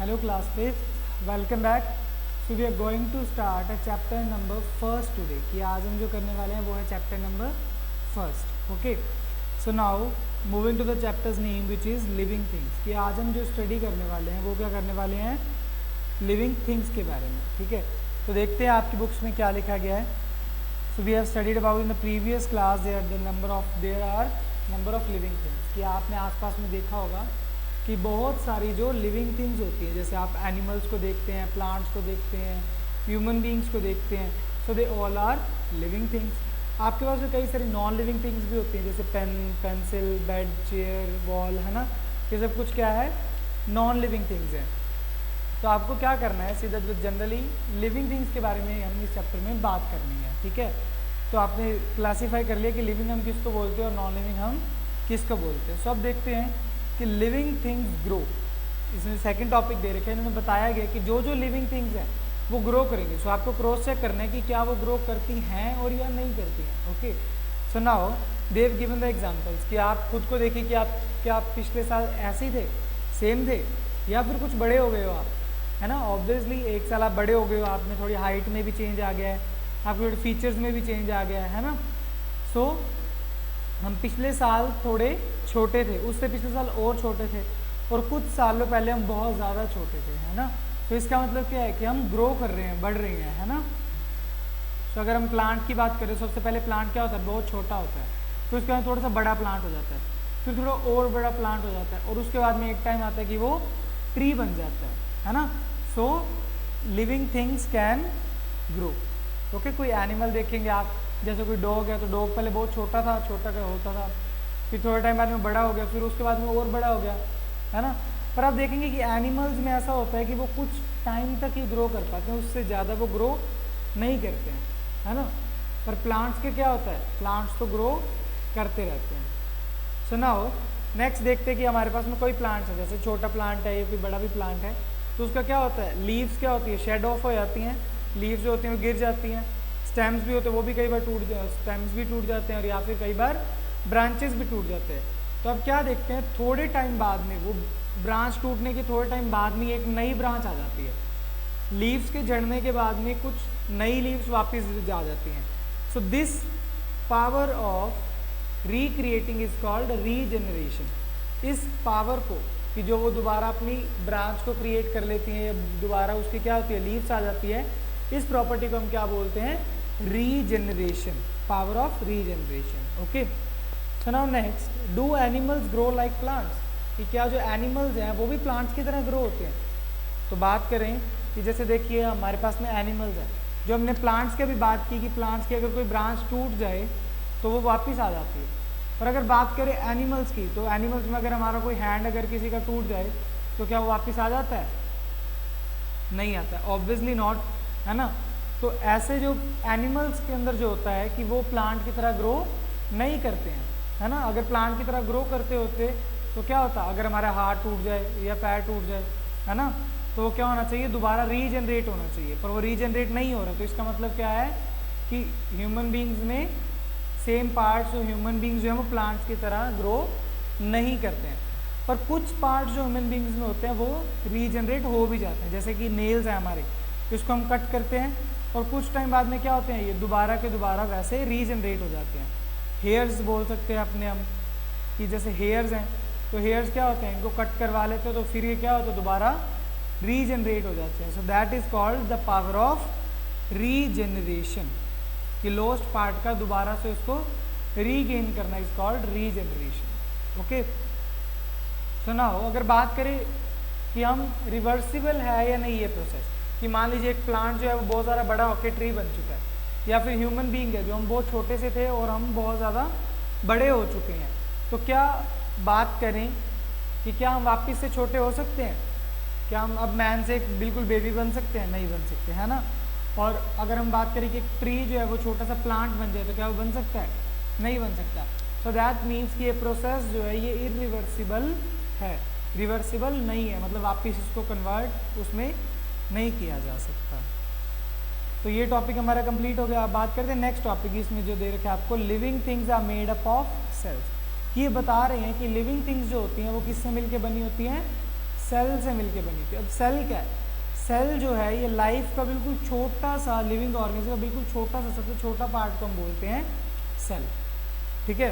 Hello class 5th, welcome back. So we are going to start a chapter number first today. कि आज हम जो करने वाले हैं वो है chapter number first. Okay. So now moving to the chapter's name which is living things. कि आज हम जो study करने वाले हैं वो क्या करने वाले हैं, living things के बारे में. ठीक है. तो देखते हैं आपकी books में क्या लिखा गया है. So we have studied about in the previous class there are number of living things. कि आपने आसपास में देखा होगा कि बहुत सारी जो लिविंग थिंग्स होती हैं, जैसे आप एनिमल्स को देखते हैं, प्लांट्स को देखते हैं, ह्यूमन बींग्स को देखते हैं, so they all are living things. आपके पास में कई सारी नॉन लिविंग थिंग्स भी होती हैं, जैसे pen, pencil, bed, chair, wall, है ना. ये सब कुछ क्या है, नॉन लिविंग थिंग्स हैं. तो आपको क्या करना है, सीधा जो जनरली लिविंग थिंग्स के बारे में हम इस चैप्टर में बात करनी है. ठीक है. तो आपने क्लासीफाई कर लिया कि लिविंग हम किसको बोलते हैं और नॉन लिविंग हम किसको बोलते हैं. सो अब देखते हैं कि लिविंग थिंग्स ग्रो. इसमें सेकंड टॉपिक दे रखे हैं, इन्होंने बताया गया कि जो जो लिविंग थिंग्स हैं वो ग्रो करेंगे. सो आपको क्रॉस चेक करना है कि क्या वो ग्रो करती हैं और या नहीं करती हैं. Okay. So now they have given the examples कि आप खुद को देखिए कि आप पिछले साल ऐसे ही थे, सेम थे, या फिर कुछ बड़े हो गए हो आप, है ना. ऑब्वियसली एक साल आप बड़े हो गए हो, आप में थोड़ी हाइट में भी चेंज आ गया है, आपके थोड़े फीचर्स में भी चेंज आ गया है ना. सो हम पिछले साल थोड़े छोटे थे, उससे पिछले साल और छोटे थे, और कुछ सालों पहले हम बहुत ज़्यादा छोटे थे, है ना. तो इसका मतलब क्या है कि हम ग्रो कर रहे हैं, बढ़ रहे हैं, है ना. तो अगर हम प्लांट की बात करें, सबसे पहले प्लांट क्या होता है, बहुत छोटा होता है, फिर उसके बाद थोड़ा सा बड़ा प्लांट हो जाता है, फिर थोड़ा और बड़ा प्लांट हो जाता है, और उसके बाद में एक टाइम आता है कि वो ट्री बन जाता है ना. So living things can grow. Okay. कोई एनिमल देखेंगे आप, जैसे कोई डॉग है, तो डॉग पहले बहुत छोटा क्या होता था, फिर थोड़े टाइम बाद में बड़ा हो गया, फिर उसके बाद में और बड़ा हो गया, है ना. पर आप देखेंगे कि एनिमल्स में ऐसा होता है कि वो कुछ टाइम तक ही ग्रो कर पाते हैं, उससे ज़्यादा वो ग्रो नहीं करते हैं, है ना. पर प्लांट्स के क्या होता है, प्लांट्स तो ग्रो करते रहते हैं. सो नाउ नेक्स्ट देखते हैं कि हमारे पास में कोई प्लांट्स है, जैसे छोटा प्लांट है या कोई बड़ा भी प्लांट है, तो उसका क्या होता है, लीव्स क्या होती है, शेड ऑफ हो जाती हैं, लीव्स जो होती हैं वो गिर जाती हैं, स्टेम्स भी होते हैं वो भी कई बार स्टेम्स भी टूट जाते हैं, और या फिर कई बार ब्रांचेस भी टूट जाते हैं. तो अब क्या देखते हैं, थोड़े टाइम बाद में वो ब्रांच टूटने के थोड़े टाइम बाद में एक नई ब्रांच आ जाती है, लीव्स के झड़ने के बाद में कुछ नई लीव्स वापस आ जाती हैं. So this power of recreating is called regeneration. इस पावर को कि जो वो दोबारा अपनी ब्रांच को क्रिएट कर लेती हैं, या दोबारा उसकी क्या होती है, लीव्स आ जाती है, इस प्रॉपर्टी को हम क्या बोलते हैं, regeneration, power of regeneration. Okay. So now next, do animals grow like plants. कि क्या जो एनिमल्स हैं वो भी प्लांट्स की तरह ग्रो होते हैं. तो बात करें कि जैसे देखिए हमारे पास में एनिमल्स हैं, जो हमने प्लांट्स की भी बात की कि प्लांट्स की अगर कोई ब्रांच टूट जाए तो वो वापस आ जाती है. और अगर बात करें एनिमल्स की, तो एनिमल्स में अगर हमारा कोई हैंड अगर किसी का टूट जाए तो क्या वो वापस आ जाता है, नहीं आता है, ऑब्वियसली नॉट, है ना. तो ऐसे जो एनिमल्स के अंदर जो होता है कि वो प्लांट की तरह ग्रो नहीं करते हैं, है ना. अगर प्लांट की तरह ग्रो करते होते तो क्या होता, अगर हमारा हाथ टूट जाए या पैर टूट जाए, है ना, तो वो क्या होना चाहिए, दोबारा रीजनरेट होना चाहिए, पर वो रीजनरेट नहीं हो रहा. तो इसका मतलब क्या है कि ह्यूमन बींग्स में सेम पार्ट्स जो ह्यूमन बींग्स जो है वो प्लांट्स की तरह ग्रो नहीं करते हैं, पर कुछ पार्ट्स जो ह्यूमन बींग्स में होते हैं वो रीजनरेट हो भी जाते हैं. जैसे कि नेल्स हैं हमारे, इसको हम कट करते हैं और कुछ टाइम बाद में क्या होते हैं, ये दोबारा के दोबारा वैसे रीजनरेट हो जाते हैं. हेयर्स बोल सकते हैं अपने हम, कि जैसे हेयर्स हैं, तो हेयर्स क्या होते हैं, इनको कट करवा लेते हैं तो फिर ये क्या होता है, दोबारा रीजनरेट हो जाते हैं. सो that is called the power of regeneration, कि लॉस्ट पार्ट का दोबारा से उसको रीगेन करना is called regeneration. Okay. So now अगर बात करें कि हम रिवर्सिबल है या नहीं ये प्रोसेस, कि मान लीजिए एक प्लांट जो है वो बहुत ज़्यादा बड़ा होकर ट्री बन चुका है, या फिर ह्यूमन बीइंग है जो हम बहुत छोटे से थे और हम बहुत ज़्यादा बड़े हो चुके हैं, तो क्या बात करें कि क्या हम वापस से छोटे हो सकते हैं, क्या हम अब मैन से बिल्कुल बेबी बन सकते हैं, नहीं बन सकते, है ना. और अगर हम बात करें कि एक ट्री जो है वो छोटा सा प्लांट बन जाए तो क्या वो बन सकता है, नहीं बन सकता. सो दैट मीन्स कि ये प्रोसेस जो है ये इरिवर्सिबल है, रिवर्सिबल नहीं है, मतलब वापस इसको कन्वर्ट उसमें नहीं किया जा सकता. तो ये टॉपिक हमारा कंप्लीट हो गया. अब बात करते हैं नेक्स्ट टॉपिक. इसमें जो दे रखे आपको, living things are made up of cells. ये बता रहे हैं कि लिविंग थिंग्स जो होती हैं वो किससे मिलके बनी होती हैं, सेल से मिलके बनी थी। अब सेल क्या है? सेल जो है ये लाइफ का बिल्कुल छोटा सा, लिविंग ऑर्गेनिज्म का बिल्कुल छोटा सा, सबसे छोटा पार्ट को हम बोलते हैं सेल। ठीक है,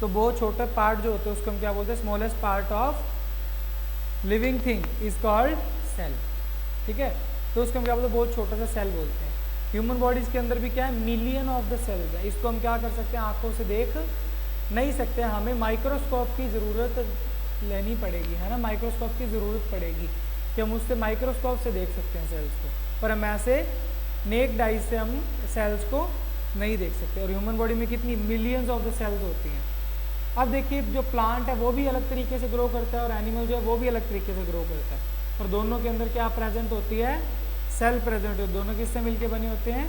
तो बहुत छोटे पार्ट जो होते हैं उसको हम क्या बोलते हैं? Smallest part of living thing is called cell. ठीक है, तो उसको हम क्या बोलते हैं? बहुत छोटा सा सेल बोलते हैं। ह्यूमन बॉडीज के अंदर भी क्या है? मिलियन ऑफ द सेल्स है। इसको हम क्या कर सकते हैं? आंखों से देख नहीं सकते, हमें माइक्रोस्कोप की ज़रूरत लेनी पड़ेगी, है ना। माइक्रोस्कोप की ज़रूरत पड़ेगी कि हम उससे माइक्रोस्कोप से देख सकते हैं सेल्स को, पर हम ऐसे नेक्ड आई से हम सेल्स को नहीं देख सकते। और ह्यूमन बॉडी में कितनी मिलियंस ऑफ द सेल्स होती हैं। अब देखिए, जो प्लांट है वो भी अलग तरीके से ग्रो करता है और एनिमल जो है वो भी अलग तरीके से ग्रो करता है, और दोनों के अंदर क्या प्रेजेंट होती है? सेल प्रेजेंट होती है। दोनों किससे मिलके बने होते हैं?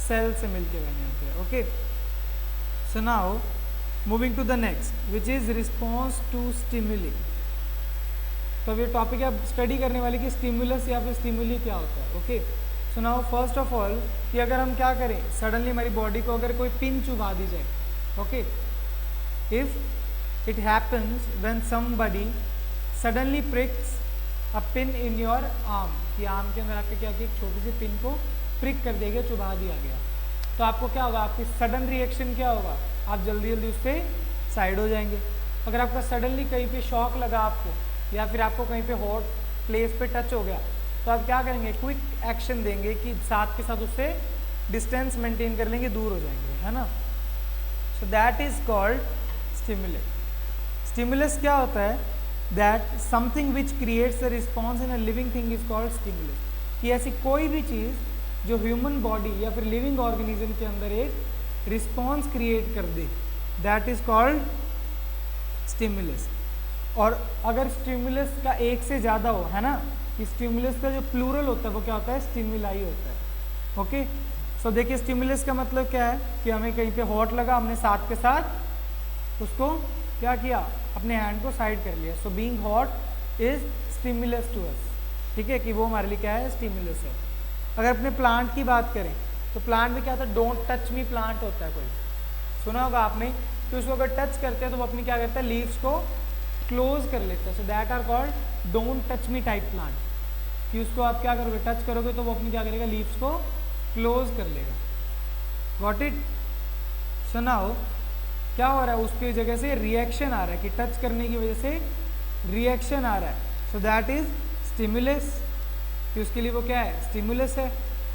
सेल से मिलके बने होते हैं। Okay, so now moving to the next which is response to stimuli. तो अब ये टॉपिक है स्टडी करने वाले कि स्टिमुलस या फिर स्टिमुली क्या होता है। Okay, so now first of all कि अगर हम क्या करें, सडनली हमारी बॉडी को अगर कोई पिन चुभा दी जाए, okay, if it happens when somebody suddenly prix a pin in your arm, कि आर्म के अंदर आपके क्या कि एक छोटी सी पिन को प्रिक कर दिया गया, चुभा दिया गया, तो आपको क्या होगा? आपकी सडन रिएक्शन क्या होगा? आप जल्दी जल्दी उससे साइड हो जाएंगे। अगर आपका सडनली कहीं पे शॉक लगा आपको, या फिर आपको कहीं पे हॉट प्लेस पे टच हो गया, तो आप क्या करेंगे? क्विक एक्शन देंगे कि साथ के साथ उससे डिस्टेंस मेंटेन कर लेंगे, दूर हो जाएंगे, है ना। सो that is called stimulus. Stimulus क्या होता है? That something which creates the response in a living thing is called stimulus. कि ऐसी कोई भी चीज़ जो ह्यूमन बॉडी या फिर लिविंग ऑर्गेनिज्म के अंदर एक रिस्पॉन्स क्रिएट कर दे, दैट इज कॉल्ड स्टिमुलस। और अगर स्टिमुलस का एक से ज़्यादा हो, है ना, स्टिमुलस का जो प्लूरल होता है वो क्या होता है? स्टिमुलाई होता है। ओके, सो देखिए स्टिमुलस का मतलब क्या है कि हमें कहीं पे हॉट लगा, हमने साथ के साथ उसको क्या किया? अपने हैंड को साइड कर लिया। So being hot is stimulus to us. ठीक है, कि वो हमारे लिए क्या है? स्टिमुलस है। अगर अपने प्लांट की बात करें तो प्लांट में क्या होता है? डोंट टच मी प्लांट होता है, कोई सुना होगा आपने, कि उसको अगर टच करते हैं तो वो अपनी क्या करता है? लीव्स को क्लोज कर लेता है। So that are called don't touch me type plant, कि उसको आप क्या करोगे? टच करोगे तो वो अपनी क्या करेगा? लीव्स को क्लोज कर लेगा। Got it? सो नाउ क्या हो रहा है? उसकी जगह से रिएक्शन आ रहा है, कि टच करने की वजह से रिएक्शन आ रहा है। सो दैट इज स्टिमुलस, कि उसके लिए वो क्या है? स्टिमुलस है।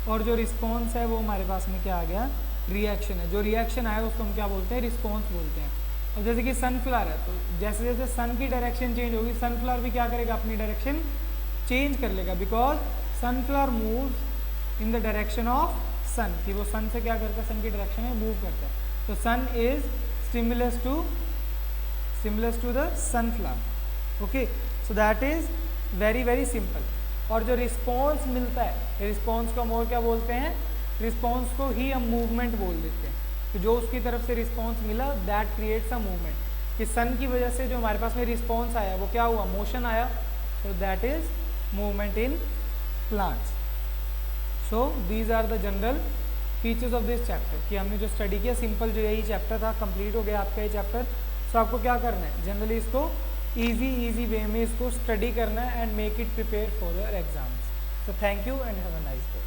और जो रिस्पॉन्स है वो हमारे पास में क्या आ गया? रिएक्शन है। जो रिएक्शन आया उसको हम क्या बोलते हैं? रिस्पॉन्स बोलते हैं। और जैसे कि सनफ्लावर है, तो जैसे जैसे सन की डायरेक्शन चेंज होगी, सनफ्लावर भी क्या करेगा? अपनी डायरेक्शन चेंज कर लेगा, because sunflower moves in the direction of sun, कि वो सन से क्या करता है? सन की डायरेक्शन में मूव करता है। तो sun is stimulus to the sunflower. Okay, so that is very very simple. और जो रिस्पॉन्स मिलता है, रिस्पॉन्स को हम और क्या बोलते हैं? रिस्पॉन्स को ही हम मूवमेंट बोल देते हैं। तो जो उसकी तरफ से रिस्पॉन्स मिला, दैट क्रिएट्स अ मूवमेंट। कि सन की वजह से जो हमारे पास में रिस्पॉन्स आया वो क्या हुआ? मोशन आया। तो that is movement in plants. So these are the general features of this chapter. कि हमने जो स्टडी किया, सिंपल जो यही चैप्टर था, कंप्लीट हो गया आपका ये चैप्टर। सो आपको क्या करना है? जनरली इसको इजी वे में इसको स्टडी करना है and make it prepare for your exams. So thank you and have a nice day.